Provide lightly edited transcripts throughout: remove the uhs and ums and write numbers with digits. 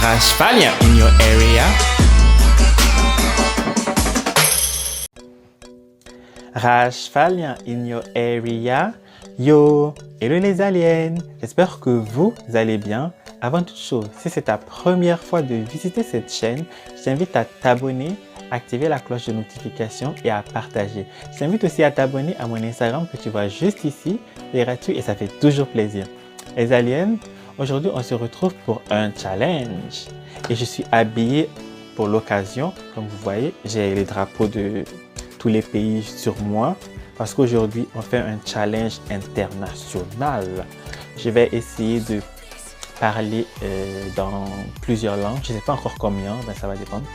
Rashfalian in your area. Rashfalian in your area. Yo, hello les aliens. J'espère que vous allez bien. Avant toute chose, si c'est ta première fois de visiter cette chaîne, je t'invite à t'abonner, activer la cloche de notification et à partager. Je t'invite aussi à t'abonner à mon Instagram que tu vois juste ici. C'est gratuit et ça fait toujours plaisir. Les aliens, aujourd'hui on se retrouve pour un challenge. Et je suis habillé pour l'occasion. Comme vous voyez, j'ai les drapeaux de tous les pays sur moi. Parce qu'aujourd'hui, on fait un challenge international. Je vais essayer de parler dans plusieurs langues. Je ne sais pas encore combien, ben ça va dépendre.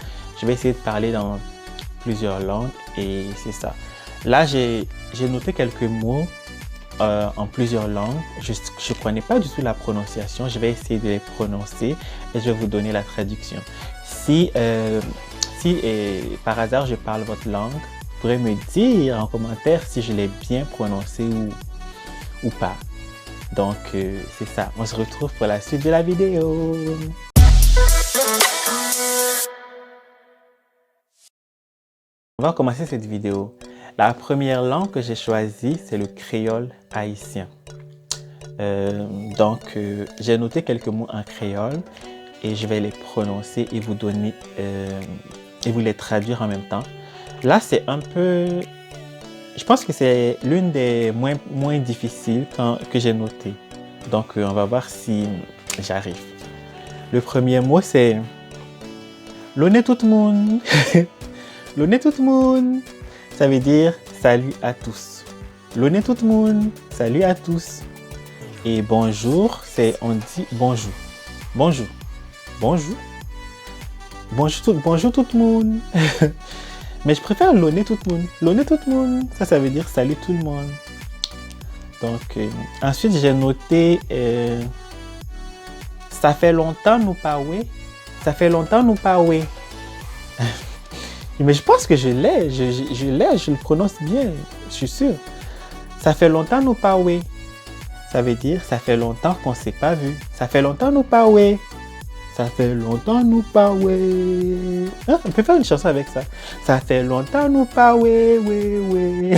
Je vais essayer de parler dans plusieurs langues et c'est ça. Là, j'ai noté quelques mots en plusieurs langues. Je ne connais pas du tout la prononciation. Je vais essayer de les prononcer et je vais vous donner la traduction. Si par hasard je parle votre langue, vous pourrez me dire en commentaire si je l'ai bien prononcé ou pas. Donc, c'est ça. On se retrouve pour la suite de la vidéo. On va commencer cette vidéo. La première langue que j'ai choisie, c'est le créole haïtien. J'ai noté quelques mots en créole et je vais les prononcer et vous donner et vous les traduire en même temps. Là, c'est un peu... Je pense que c'est l'une des moins difficiles que j'ai noté. Donc, on va voir si j'arrive. Le premier mot, c'est l'honnête tout le monde. L'honnête tout le monde. Ça veut dire salut à tous. L'honnête tout le monde. Salut à tous. Et bonjour, on dit bonjour. Bonjour. Bonjour. Bonjour tout le monde. Mais je préfère l'honnête tout le monde. L'honnête tout le monde, ça veut dire salut tout le monde. Donc, ensuite, j'ai noté ça fait longtemps nous parler. Ça fait longtemps nous parler. Mais je pense que je l'ai, je le prononce bien, je suis sûr. Ça fait longtemps nous parler. Ça veut dire ça fait longtemps qu'on ne s'est pas vu. Ça fait longtemps nous parler. Ça fait longtemps nous parler. Hein, on peut faire une chanson avec ça. Ça fait longtemps nous parler, oui.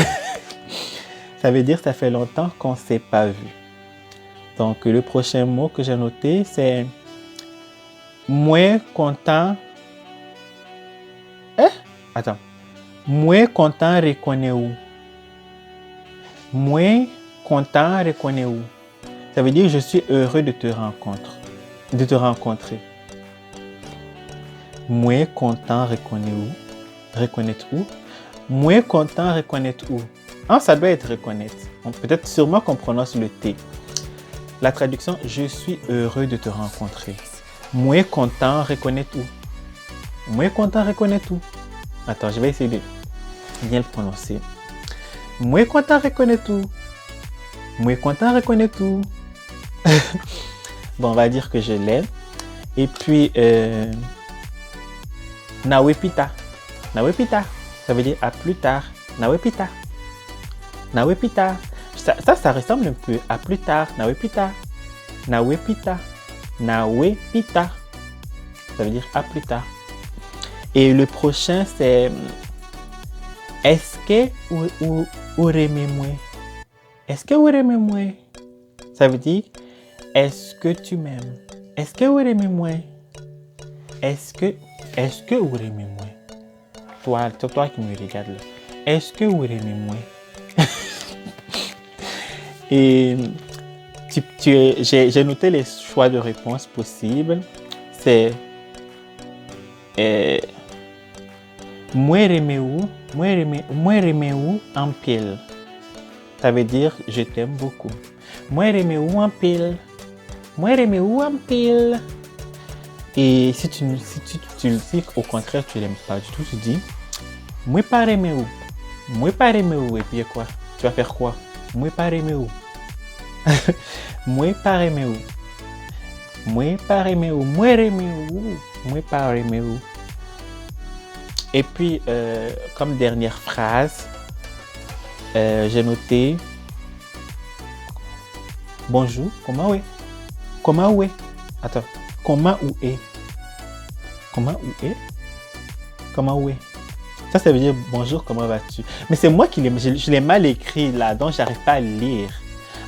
Ça veut dire ça fait longtemps qu'on ne s'est pas vu. Donc le prochain mot que j'ai noté, c'est moins content. Attends. Moins content reconnaît où? Moins content reconnaît où? Ça veut dire je suis heureux de te rencontrer. Moins content reconnaît où? Reconnaître où? Moins content reconnaître où? Ah, ça doit être reconnaître. Peut-être sûrement qu'on prononce le T. La traduction, je suis heureux de te rencontrer. Moins content reconnaître où? Moins content reconnaître où? Attends, je vais essayer de bien le prononcer. Moins content reconnaître où? Moins content reconnaître où? Bon, on va dire que je l'ai. Et puis, Nawepita. Nawepita. Ça veut dire à plus tard. Nawepita. Nawepita. Ça ressemble un peu à plus tard. Nawepita. Nawepita. Nawepita. Ça veut dire à plus tard. Et le prochain, c'est est-ce que ou remets-moi? Est-ce que ou remets-moi? Ça veut dire est-ce que tu m'aimes? Est-ce que ou remets-moi? Est-ce que ou remets-moi? Toi qui me regardes là. Est-ce que ou remets-moi? Et j'ai noté les choix de réponse possibles. C'est moi remets où en pile. Ça veut dire je t'aime beaucoup. Moi remets où en pile. Moi remets où en pile. Et si tu le dis au contraire tu l'aimes pas du tout, tu dis moi pas remets où. Moi pas remets où. Et puis quoi? Tu vas faire quoi? Moi pas remets où. Moi pas remets où. Moi pas remets où. Moi remets où. Moi pas remets où. Et puis, comme dernière phrase, j'ai noté bonjour, comment est? Comment est? Attends, comment ou est? Comment où est? Comment où est? Ça veut dire bonjour, comment vas-tu? Mais c'est moi qui je l'ai mal écrit là, donc j'arrive pas à le lire.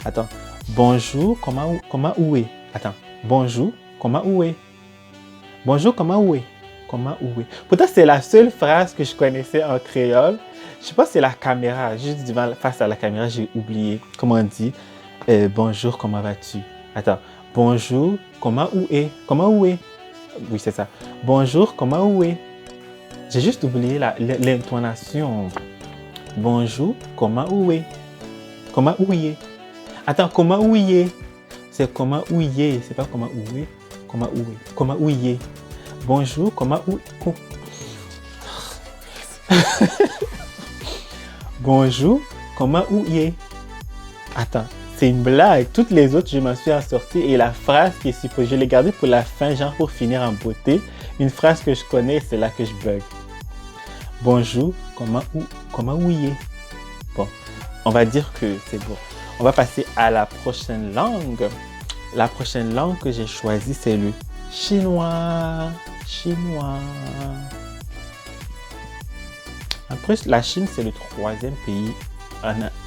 Attends. Bonjour, comment où est? Attends. Bonjour, comment où est? Bonjour, comment où est? Comment où est? Pourtant, c'est la seule phrase que je connaissais en créole. Je sais pas si c'est la caméra. Juste face à la caméra, j'ai oublié comment on dit. Bonjour, comment vas-tu? Attends. Bonjour, comment où est? Comment où est? Oui, c'est ça. Bonjour, comment où est? J'ai juste oublié l'intonation. Bonjour, comment où est? Comment où est? Attends, comment où est? C'est comment où est? C'est pas comment où est? Comment où est? Comment où est? Bonjour, comment où Bonjour, comment où est? Attends, c'est une blague. Toutes les autres, je m'en suis assorti et la phrase qui est supposée, je l'ai gardée pour la fin, genre pour finir en beauté. Une phrase que je connais, c'est là que je bug. Bonjour, comment où est? Bon, on va dire que c'est bon. On va passer à la prochaine langue. La prochaine langue que j'ai choisie, c'est le chinois. Chinois. Après, la Chine, c'est le troisième pays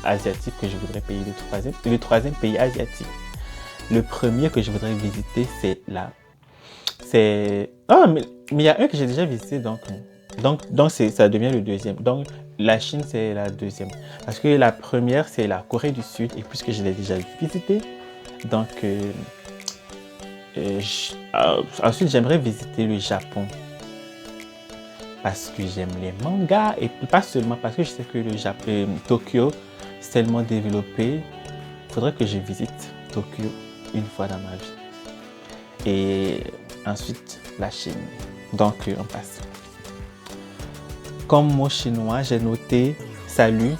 asiatique que je voudrais payer. Le troisième pays asiatique. Le premier que je voudrais visiter, c'est là. Ah, mais il y a un que j'ai déjà visité, donc ça devient le deuxième. Donc, la Chine, c'est la deuxième. Parce que la première, c'est la Corée du Sud. Et puisque je l'ai déjà visité, donc... ensuite, j'aimerais visiter le Japon. Parce que j'aime les mangas. Et pas seulement parce que je sais que le Japon, Tokyo, c'est tellement développé. Il faudrait que je visite Tokyo une fois dans ma vie. Et ensuite, la Chine. Donc, on passe. Comme mot chinois, j'ai noté salut,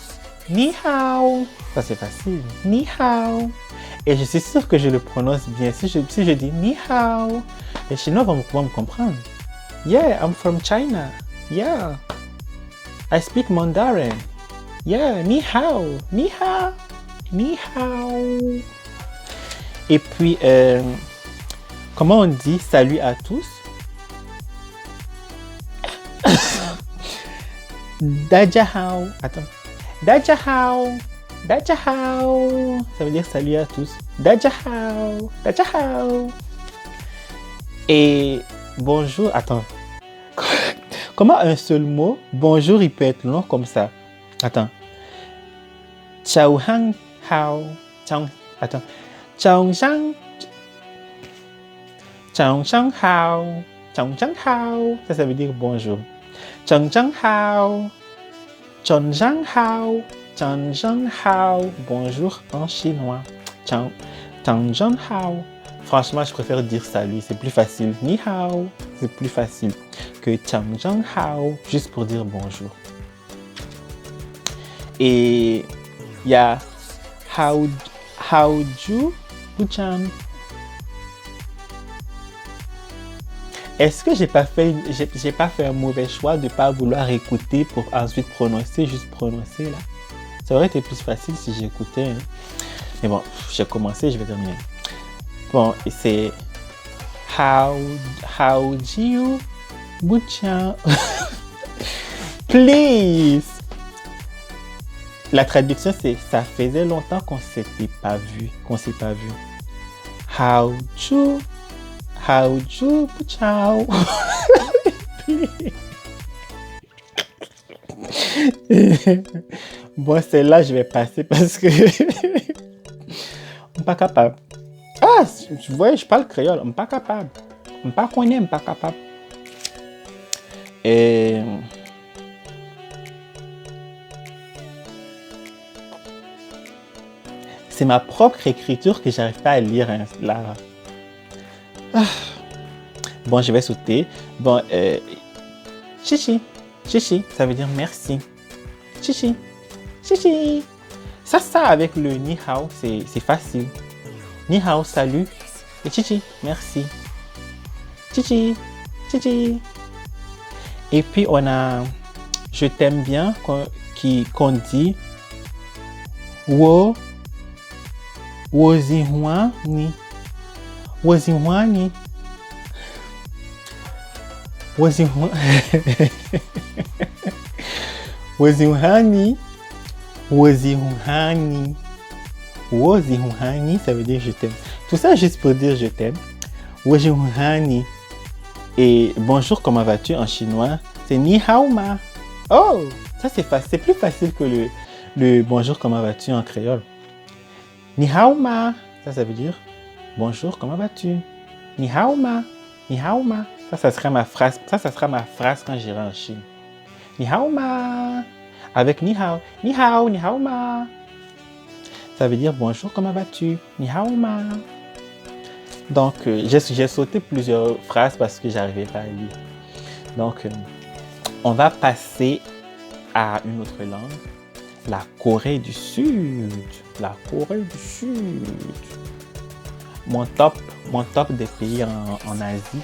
ni hao. Ça, c'est facile. Ni hao. Et je suis sûr que je le prononce bien. Si je dis ni hao, les Chinois vont me comprendre. Yeah, I'm from China. Yeah. I speak Mandarin. Yeah, ni hao. Ni hao. Ni hao. Et puis, comment on dit salut à tous? Dajahao. Attends. Dajahao. Dajahao. Ça veut dire salut à tous. Dajahao. Dajahao. Et bonjour. Attends. Comment un seul mot, bonjour, il peut être long comme ça? Attends. Chao hang hao. Attends. Chao shang. Chao shang hao. Chao shang hao. Ça veut dire bonjour. Chang Chang Hao. Chang Chang Hao. Chang Chang Hao. Bonjour en chinois. Chang Chang Hao. Franchement, je préfère dire salut, c'est plus facile. Ni hao, c'est plus facile que Chang Chang Hao, juste pour dire bonjour. Et il y a Haoju Buchan. Est-ce que j'ai pas fait un mauvais choix de ne pas vouloir écouter pour ensuite prononcer, juste prononcer là? Ça aurait été plus facile si j'écoutais. Hein. Mais bon, j'ai commencé, je vais terminer. Bon, c'est Haoju Buchan. Please. La traduction c'est ça faisait longtemps qu'on s'est pas vu. Haoju Buchan. Bon, celle-là, je vais passer parce que je suis pas capable. Ah, tu vois, je parle créole. Je suis pas capable. Je suis pas capable. Et... c'est ma propre écriture que j'arrive pas à lire hein, là. Ah. Bon, je vais sauter. Bon, chichi. Chichi, ça veut dire merci. Chichi. Chichi. Ça avec le ni hao, c'est facile. Ni hao, salut. Et chichi, merci. Chichi. Chichi. Et puis, on a je t'aime bien qu'on dit wo zihua ni. Wo zihua ni. Wazihuhani. Wazihuhani. Wazihuhani, ça veut dire je t'aime. Tout ça juste pour dire je t'aime. Wazihuhani. Et bonjour, comment vas-tu en chinois? C'est ni hao ma. Oh, ça c'est facile. C'est plus facile que le bonjour, comment vas-tu en créole. Ni hao ma. Ça veut dire bonjour, comment vas-tu? Ni hao ma. Ni hao ma. Ça sera ma phrase. Ça sera ma phrase quand j'irai en Chine. Ni hao ma. Avec ni hao. Ni hao ma. Ça veut dire bonjour, comment vas-tu? Ni hao ma. Donc, j'ai sauté plusieurs phrases parce que j'arrivais pas à lire. Donc, on va passer à une autre langue. La Corée du Sud. La Corée du Sud. Mon top des pays en Asie.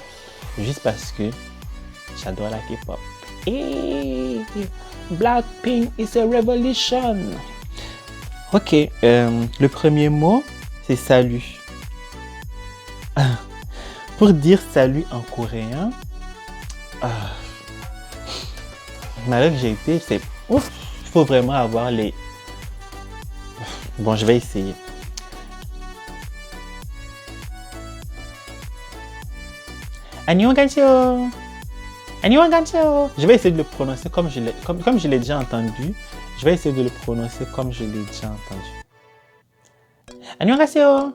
Juste parce que j'adore la K-pop. Et Blackpink is a revolution. Ok, le premier mot, c'est salut. Pour dire salut en coréen, malgré que j'ai été, c'est ouf, il faut vraiment avoir les... Bon, je vais essayer. Annyeonghaseyo. Annyeonghaseyo. Je vais essayer de le prononcer comme je l'ai déjà entendu. Je vais essayer de le prononcer comme je l'ai déjà entendu. Annyeonghaseyo.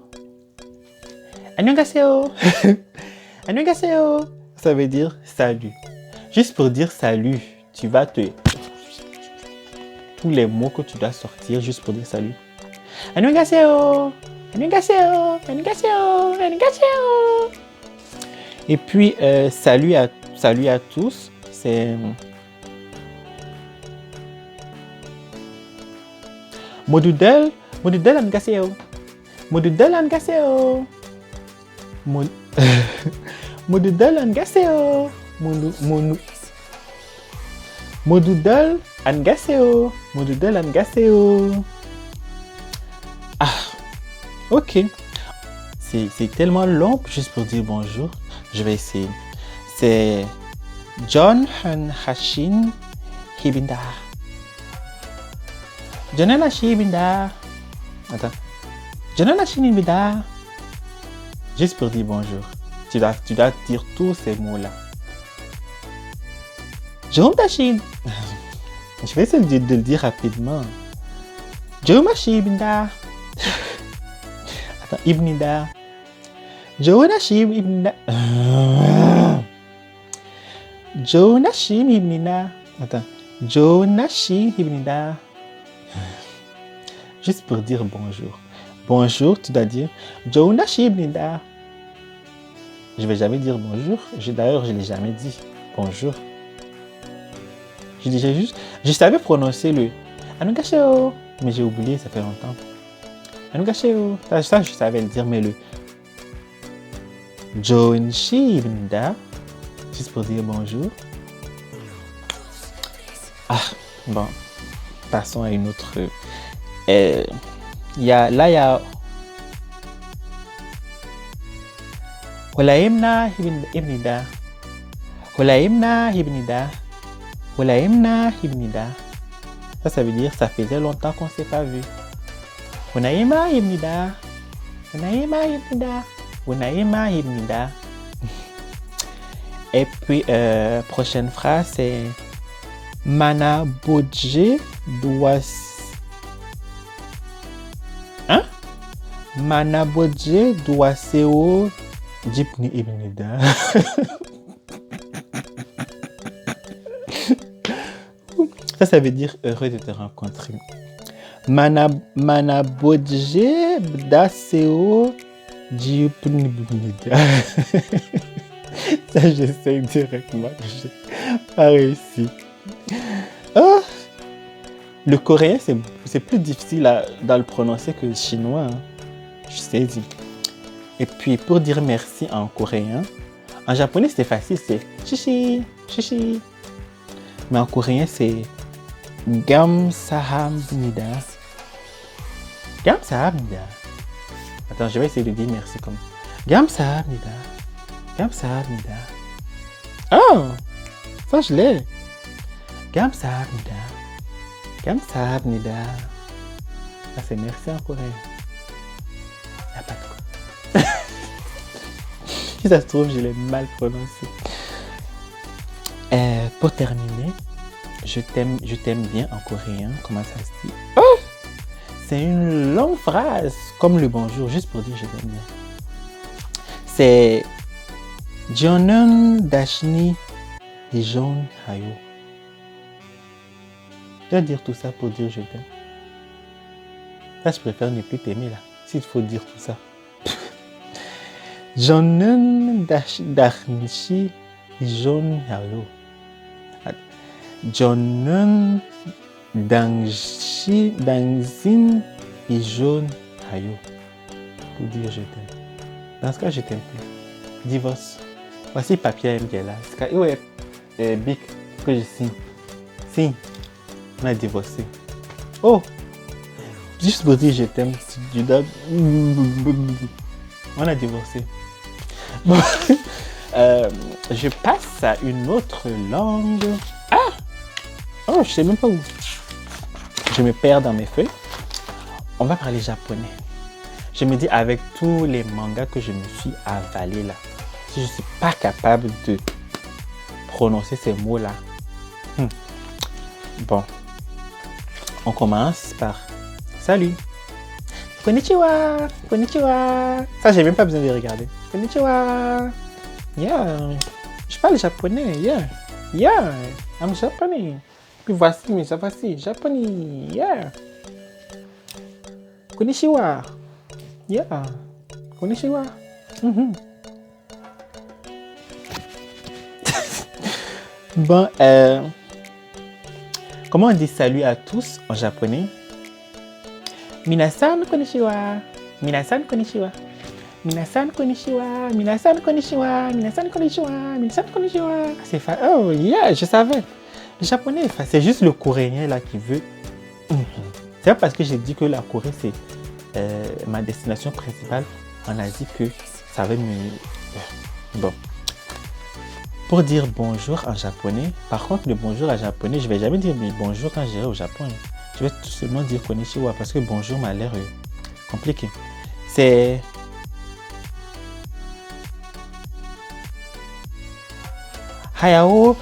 Annyeonghaseyo. Annyeonghaseyo. Ça veut dire salut. Juste pour dire salut, tu vas tous les mots que tu dois sortir juste pour dire salut. Annyeonghaseyo. Annyeonghaseyo. Annyeonghaseyo. Annyeonghaseyo. Et puis, salut à tous, c'est... Modudel annyeonghaseyo. Modudel annyeonghaseyo. Modudel annyeonghaseyo. Modudel annyeonghaseyo. Modudel annyeonghaseyo. Ah, ok. C'est tellement long juste pour dire bonjour. Je vais essayer. C'est John Han Hashin Hibinda. John Han Hashin Hibinda. Attends. John Han Hashin Hibinda. Juste pour dire bonjour. Tu dois dire tous ces mots-là. John Hashin. Je vais essayer de le dire rapidement. John Hashin Hibinda. Attends, Ibnida. Jonashim Ibnida. Jonashim Ibnida. Attends. Jonashim Ibnida. Juste pour dire bonjour. Bonjour, tu dois dire Jonashim Ibnida. Je vais jamais dire bonjour. D'ailleurs, je ne l'ai jamais dit. Bonjour. Je savais prononcer le Annyeonghaseyo, mais j'ai oublié, ça fait longtemps. Annyeonghaseyo. Ça, je savais le dire, mais le Jonshibnda, juste pour dire bonjour. Ah, bon, passons à une autre. Il y a Holaimna Hibnida. Holaimna Hibnida. Holaimna Hibnida. Ça veut dire ça faisait longtemps qu'on ne s'est pas vu. Holaimna Hibnida. Holaimna Hibnida. Unaima Ibnida. Et puis, prochaine phrase, c'est Mana Bodje doit... Hein? Mana Bodje doit seo Jipni Ibnida. Ça veut dire heureux de te rencontrer. Mana Bodje da seo Ça, j'essaie directement. Je n'ai pas réussi. Oh, le coréen, c'est plus difficile dans le prononcer que le chinois. Hein. Je sais dire. Et puis, pour dire merci en coréen, en japonais, c'est facile, c'est shishi, shishi. Mais en coréen, c'est gamsahamnida. Gamsahamnida. Attends, je vais essayer de dire merci comme Gamsahamnida. Gamsahamnida. Oh, ça je l'ai. Gamsahamnida. Gamsahamnida. Ça c'est merci en coréen. Il n'y a pas de quoi. Si ça se trouve, je l'ai mal prononcé. Pour terminer, je t'aime bien en coréen. Comment ça se dit? Oh! C'est une longue phrase, comme le bonjour, juste pour dire je t'aime bien. C'est Jonon Dashni Dijon Hayo. Je dois dire tout ça pour dire je t'aime. Là, je préfère ne plus t'aimer là, s'il faut dire tout ça. Jonon Dashni Dijon Hayo. Jonon Dangzin Dijon Hayo. Pour dire je t'aime. Dans ce cas, je t'aime plus. Divorce. Voici papier M qui est là. Où est Bic que je signe? Signe. On a divorcé. Oh! Juste pour dire je t'aime. On a divorcé. Bon. Je passe à une autre langue. Ah! Oh, je sais même pas où. Je me perds dans mes feuilles. On va parler japonais. Je me dis, avec tous les mangas que je me suis avalés là, si je ne suis pas capable de prononcer ces mots-là. Bon. On commence par salut. Konnichiwa. Konnichiwa. Ça, j'ai même pas besoin de regarder. Konnichiwa. Yeah. Je parle japonais. Yeah. Yeah. I'm Japanese. Puis voici, mais ça voici. Japonais. Yeah. Konnichiwa. Yeah. Konnichiwa. Bon, comment on dit salut à tous en japonais? Minasan konnichiwa. Minasan konnichiwa. Minasan konnichiwa. Minasan konnichiwa. Minasan konnichiwa. Minasan konnichiwa. C'est facile. Oh yeah, je savais. Le japonais est facile. C'est juste le coréen là qui veut. C'est pas parce que j'ai dit que la Corée c'est ma destination principale en Asie que ça va me... Bon. Pour dire bonjour en japonais, par contre le bonjour en japonais, je vais jamais dire bonjour quand j'irai au Japon. Je vais tout simplement dire konnichiwa parce que bonjour m'a l'air compliqué. C'est... Hayao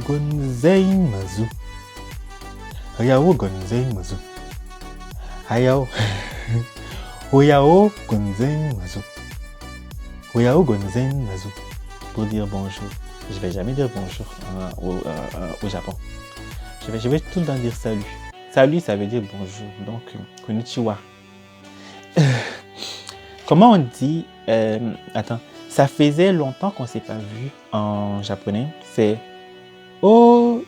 gonzaimasu. Hayao gonzaimasu. Hayao. Oyao gonzaimasu. Oyao gonzaimasu. Pour dire bonjour. Je vais jamais dire bonjour au Japon. Je vais tout le temps dire salut. Salut, ça veut dire bonjour. Donc, konnichiwa. Comment on dit... attends. Ça faisait longtemps qu'on ne s'est pas vu en japonais. C'est O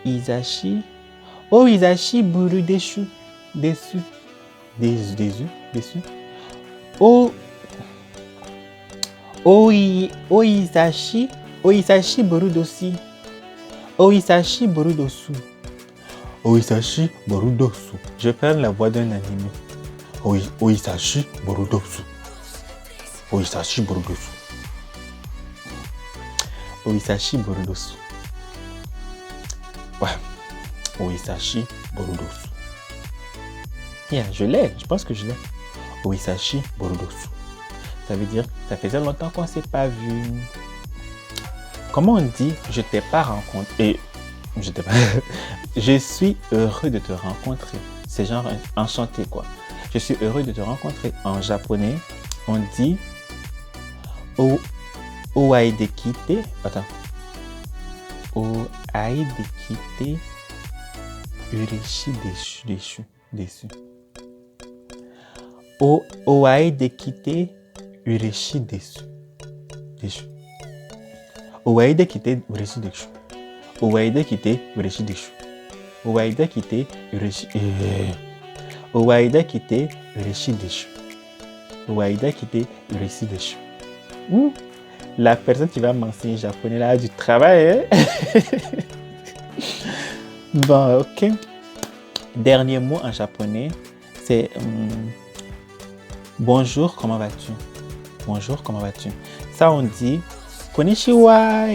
Izashi. O Izashi buru deshu. Desu. Desu. O Izashi. O Izashi buru dosi. O Izashi buru dosu. O Izashi buru dosu. Je perds la voix d'un anime. O Izashi buru dosu. Oisashi Borudosu. Oisashi Borudosu. Ouais. Oisashi Borudosu. Yeah, je l'ai. Je pense que je l'ai. Oisashi Borudosu. Ça veut dire, ça faisait longtemps qu'on ne s'est pas vu. Comment on dit je t'ai pas rencontré? Je suis heureux de te rencontrer. C'est genre enchanté quoi. Je suis heureux de te rencontrer. En japonais, on dit Oaidekite. Attends. Oaidekite Urishi deshu. Oaidekite Urishi deshu. Oaidekite Urishi deshu. Oaidekite Urishi deshu. Oaidekite Urishi. Oaidekite Urishi deshu. Oaidekite Urishi deshu. La personne qui va m'enseigner japonais là a du travail. Hein? Bon, ok. Dernier mot en japonais, c'est bonjour, comment vas-tu? Bonjour, comment vas-tu? Ça, on dit Konnichiwa.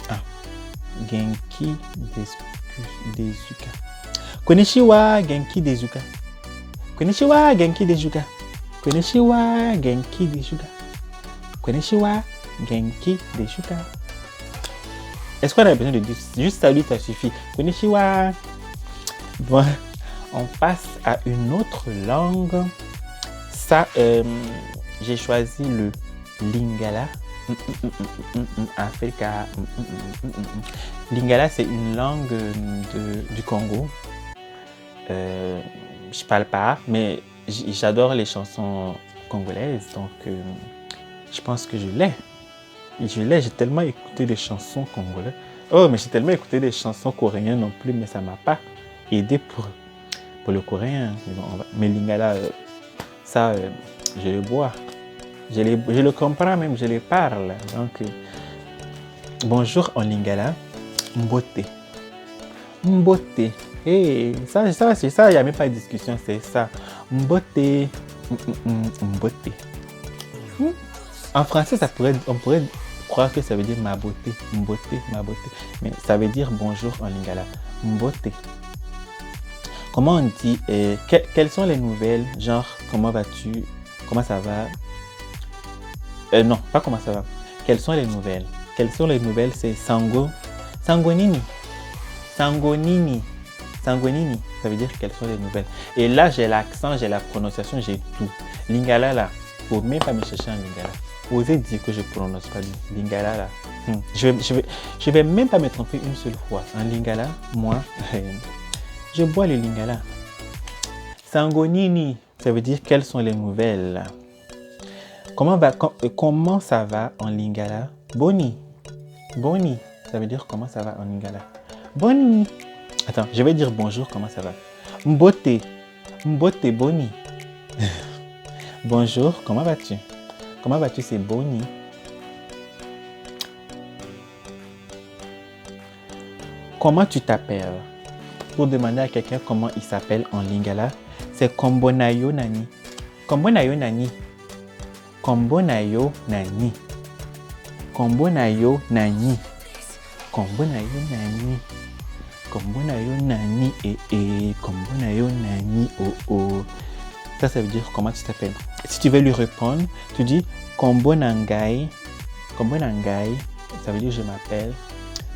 Ah, Genki Desuka. Konnichiwa, Genki Desuka. Konnichiwa, Genki Desuka. Konnichiwa, Genki Desuka. Konnichiwa, Genki Desuka. Est-ce qu'on a besoin de dire juste salut, ça suffit? Konnichiwa. Bon, on passe à une autre langue. Ça, j'ai choisi le Lingala. Africa. Lingala, c'est une langue du Congo. Je parle pas, mais j'adore les chansons congolaises, donc je pense que je l'ai. J'ai tellement écouté des chansons congolaises. Oh, mais j'ai tellement écouté des chansons coréennes non plus, mais ça m'a pas aidé pour le coréen. Mais Lingala, ça, je le bois. Je le comprends même, je le parle. Donc, bonjour en Lingala. Mbote. Mbote. Hey, ça, c'est ça, il n'y a même pas de discussion, c'est ça. Mbote. Mbote. En français, on pourrait croire que ça veut dire ma beauté. Mbote, ma beauté. Mais ça veut dire bonjour en Lingala. Mbote. Comment on dit, quelles sont les nouvelles? Genre, comment vas-tu? Comment ça va? Non, pas comment ça va. Quelles sont les nouvelles? Quelles sont les nouvelles? C'est Sangonini. Sangonini. Sangonini. Ça veut dire quelles sont les nouvelles. Et là, j'ai l'accent, j'ai la prononciation, j'ai tout. Lingala, là, faut même pas me chercher en Lingala. Osez dire que je prononce pas bien. Lingala, là. Je vais même pas me tromper une seule fois. En Lingala, moi, je bois le Lingala. Sangonini, ça veut dire quelles sont les nouvelles. Comment ça va en Lingala? Boni. Boni, ça veut dire comment ça va en Lingala. Boni. Attends, je vais dire bonjour, comment ça va? Mbote. Mbote Boni. Bonjour, comment vas-tu? Comment vas-tu, c'est Boni. Comment tu t'appelles? Pour demander à quelqu'un comment il s'appelle en Lingala, c'est Kombonayo Nani. Kombonayo Nani. Kombonayo Nani. Kombonayo Nani. Kombonayo Nani. Kombonayo Nani. Kombonayo Nani. Oh. Ça veut dire comment tu t'appelles. Si tu veux lui répondre, tu dis Kombonangai. Kombonangai. Ça veut dire je m'appelle.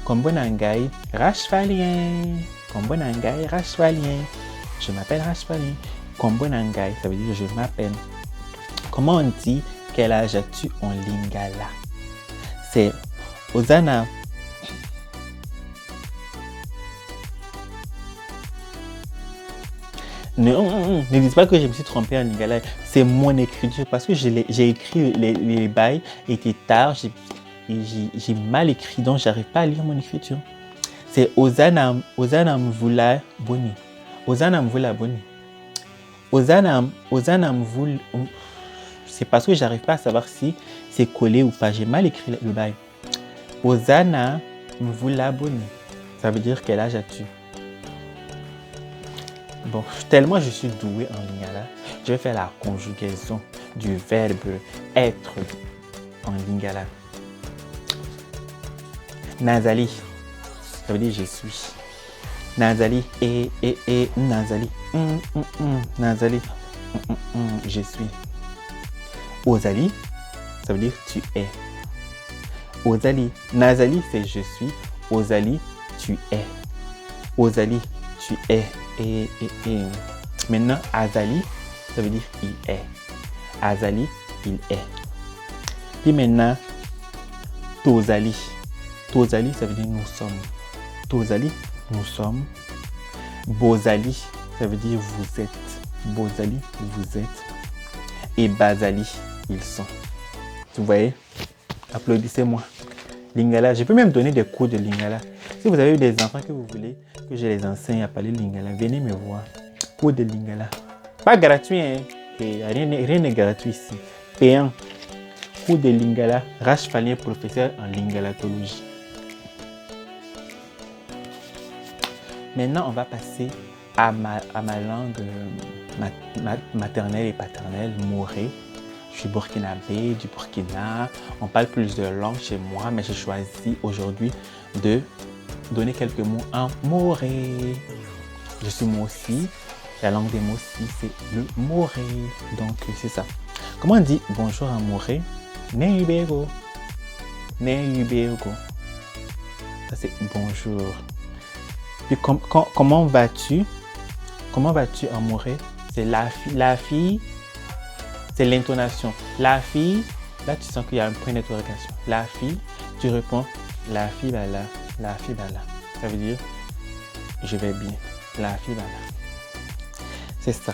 Kombonangai Rachvalien. Kombonangai Rachvalien. Je m'appelle Rachvalien. Kombonangai, ça veut dire je m'appelle. Comment on dit quel âge as-tu en Lingala? C'est Ozana. Ne dites pas que je me suis trompé en Lingala. C'est mon écriture parce que j'ai écrit les bails, il était tard, j'ai mal écrit, donc j'arrive pas à lire mon écriture. C'est Ozana Mvula Boni. Ozana Mvula Boni. Ozana Mvula. C'est parce que j'arrive pas à savoir si c'est collé ou pas. J'ai mal écrit le bail. Ozana Mvula Boni. Ça veut dire quel âge as-tu? Bon, tellement je suis doué en Lingala, je vais faire la conjugaison du verbe être en Lingala. Nazali, ça veut dire je suis. Nazali, Nazali, Nazali, je suis. Ozali, ça veut dire tu es. Ozali, Nazali, c'est je suis. Ozali, tu es. Ozali, tu es. Maintenant, Azali, ça veut dire il est. Azali, il est. Puis maintenant, Tozali. Tozali, ça veut dire nous sommes. Tozali, nous sommes. Bozali, ça veut dire vous êtes. Bozali, vous êtes. Et Bazali, ils sont. Vous voyez? Applaudissez-moi. Lingala, je peux même donner des cours de Lingala. Si vous avez eu des enfants que vous voulez que je les enseigne à parler Lingala, venez me voir. Cours de Lingala. Pas gratuit, hein? Et rien n'est gratuit ici. Payant. Cours de Lingala. Rachvalien, professeur en lingalatologie. Maintenant, on va passer à ma langue maternelle et paternelle, Moré. Je suis burkinabé, du Burkina. On parle plusieurs langues chez moi, mais j'ai choisi aujourd'hui de donner quelques mots en Moré. Je suis Mossi. La langue des Mossi, c'est le Moré. Donc, c'est ça. Comment on dit bonjour en Moré? Neubego. Neubego. Ça, c'est bonjour. Puis, comment vas-tu? Comment vas-tu en Moré? C'est la fille. La fille, c'est l'intonation. La fille, là, tu sens qu'il y a un point d'interrogation. La fille, tu réponds, la fille va là. La fille va là. Ça veut dire, je vais bien. La fille va là. C'est ça.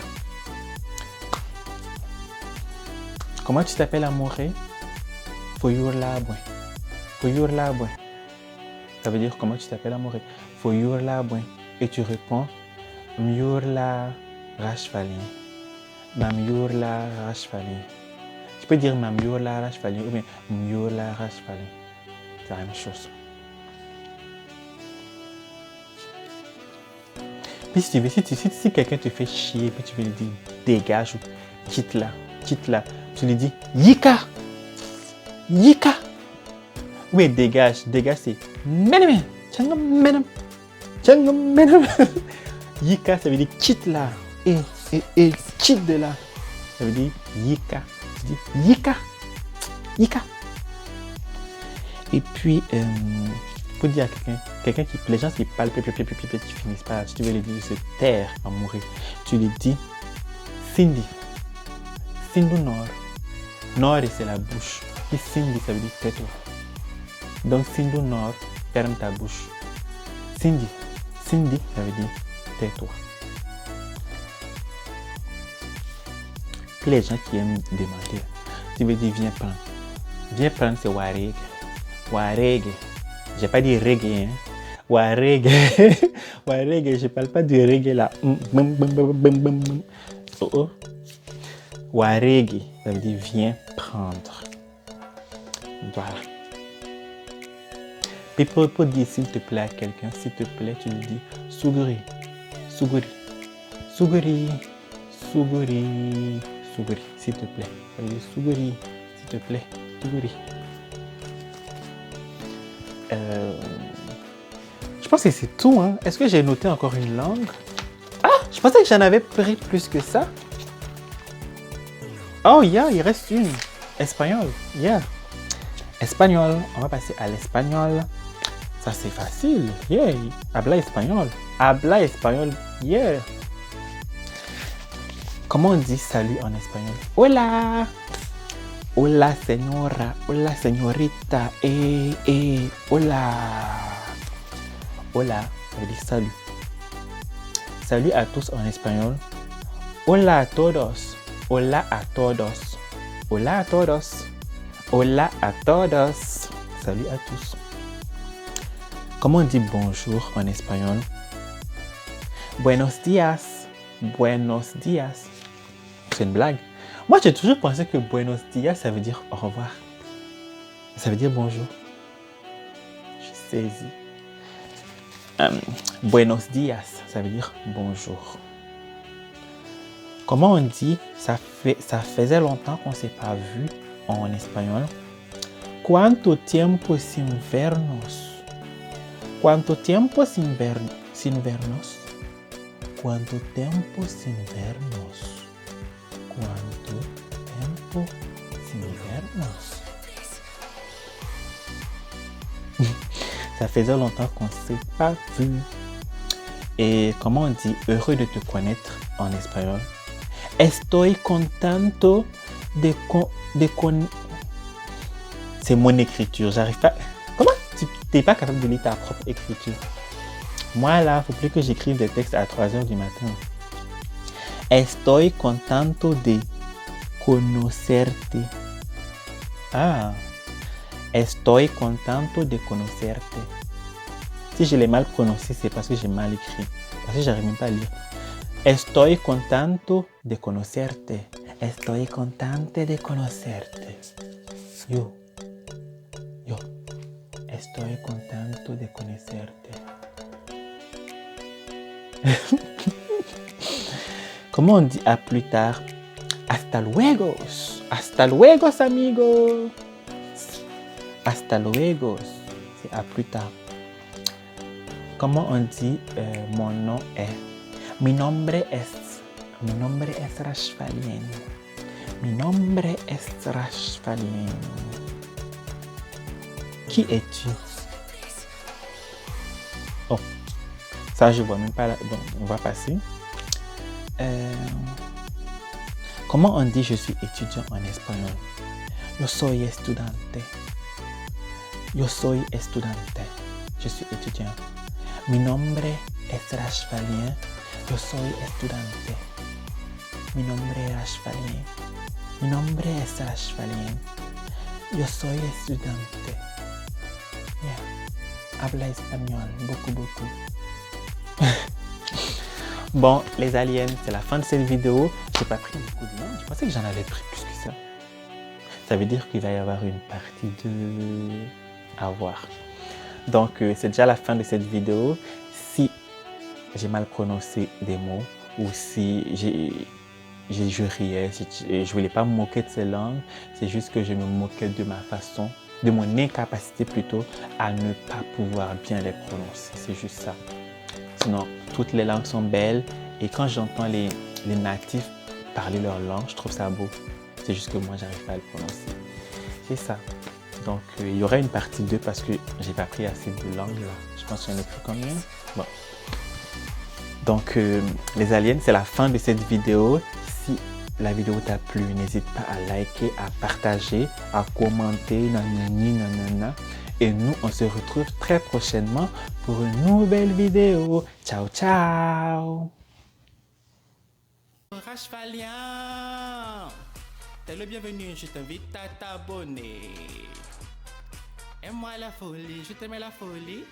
Comment tu t'appelles en Moré? Foyurlabouin. Foyurlabouin. Ça veut dire comment tu t'appelles en Moré? Foyurlabouin. Et tu réponds, Myurla Rashfalin. Mamyurla Rashfalin. Tu peux dire Mamyurla Rashfalin ou bien Myurla Rashfalin. C'est la même chose. Puis si tu veux, si quelqu'un te fait chier, puis tu veux lui dire dégage ou quitte là, tu lui dis Yika! Yika! Oui, dégage c'est Menem! Menem! Menem! Yika, ça veut dire quitte là. Et quitte de là. Ça veut dire Yika. Tu dis Yika. Yika. Et puis, pour dire à quelqu'un qui, les gens qui parlent, qui finissent par, si tu veux les dire, se taire à mourir, tu lui dis Cindy. Cindy Nord. Nord, c'est la bouche. Et Cindy, ça veut dire tais-toi. Donc, Cindy Nord, ferme ta bouche. Cindy. Cindy, ça veut dire tais-toi. Puis les gens qui aiment demander, tu veux dire viens prendre. Viens prendre, c'est wareg. Wareg. J'ai pas dit reggae. Hein. Wareg. Wareg, je parle pas du reggae là. Oh oh. Wareg, ça veut dire viens prendre. Voilà. Puis pour dire s'il te plaît à quelqu'un, s'il te plaît, tu lui dis Suguri. Suguri. Suguri. Suguri. Suguri, s'il te plaît. Ça veut dire Suguri, s'il te plaît. Suguri. Je pense que c'est tout. Hein. Est-ce que j'ai noté encore une langue? Ah, je pensais que j'en avais pris plus que ça. Oh, yeah, il reste une. Espagnol, yeah. Espagnol, on va passer à l'espagnol. Ça, c'est facile. Yeah, habla espagnol. Habla espagnol, yeah. Comment on dit salut en espagnol? Hola! Hola, señora. Hola, señorita. Hola. Hola, ça veut dire salut. Salut à tous en espagnol. Hola a todos. Hola a todos. Hola a todos. Hola a todos. Salut à tous. Comment on dit bonjour en espagnol? Buenos días. Buenos días. C'est une blague. Moi, j'ai toujours pensé que buenos días, ça veut dire au revoir. Ça veut dire bonjour. Je suis saisi. Buenos días, ça veut dire bonjour. Comment on dit, ça faisait longtemps qu'on ne s'est pas vu en espagnol. Cuánto tiempo sin vernos? Cuánto tiempo sin vernos? Cuánto tiempo sin vernos? Cuánto tiempo sin vernos? Ça faisait longtemps qu'on ne s'est pas vu. Et comment on dit heureux de te connaître en espagnol? Estoy contento de C'est mon écriture, j'arrive pas. Comment tu n'es pas capable de lire ta propre écriture? Moi là, il ne faut plus que j'écrive des textes à 3h du matin. Estoy contento de conocerte. Ah. Estoy contento de conocerte. Si je l'ai mal prononcé, c'est parce que j'ai mal écrit. Parce que j'arrive même pas à lire. Estoy contento de conocerte. Estoy contente de conocerte. Yo. Estoy contento de conocerte. Comment on dit à plus tard? Hasta luego. Hasta luego, amigos. Hasta luego. C'est à plus tard. Comment on dit mon nom est? Mi nombre es Rashfalien. Mi nombre es Rashfalien. Qui es-tu? Oh, ça je vois même pas là. Donc on va passer. Comment on dit je suis étudiant en espagnol? Yo soy estudiante. Yo soy estudiante. Je suis étudiant. Mi nombre es Rashfalien. Yo soy estudiante. Mi nombre es Rashfalien. Mi nombre es Rashfalien. Yo soy estudiante. Yeah. Habla espagnol. Beaucoup. Bon, les aliens, c'est la fin de cette vidéo. Je n'ai pas pris beaucoup de langue. Je pensais que j'en avais pris plus que ça. Ça veut dire qu'il va y avoir une partie 2 à voir. Donc, c'est déjà la fin de cette vidéo. Si j'ai mal prononcé des mots ou si je riais, je ne voulais pas me moquer de ces langues, c'est juste que je me moquais de ma façon, de mon incapacité plutôt à ne pas pouvoir bien les prononcer. C'est juste ça. Sinon, toutes les langues sont belles et quand j'entends les natifs parler leur langue, je trouve ça beau. C'est juste que moi, j'arrive pas à le prononcer. C'est ça. Donc, il y aura une partie 2 parce que j'ai pas pris assez de langues là. Je pense qu'il y en a plus combien. Bon. Donc, les aliens, c'est la fin de cette vidéo. Si la vidéo t'a plu, n'hésite pas à liker, à partager, à commenter, nanana. Et nous, on se retrouve très prochainement pour une nouvelle vidéo. Ciao, ciao! Rashfalien, t'es le bienvenu, je t'invite à t'abonner. Aime-moi la folie, je t'aime la folie.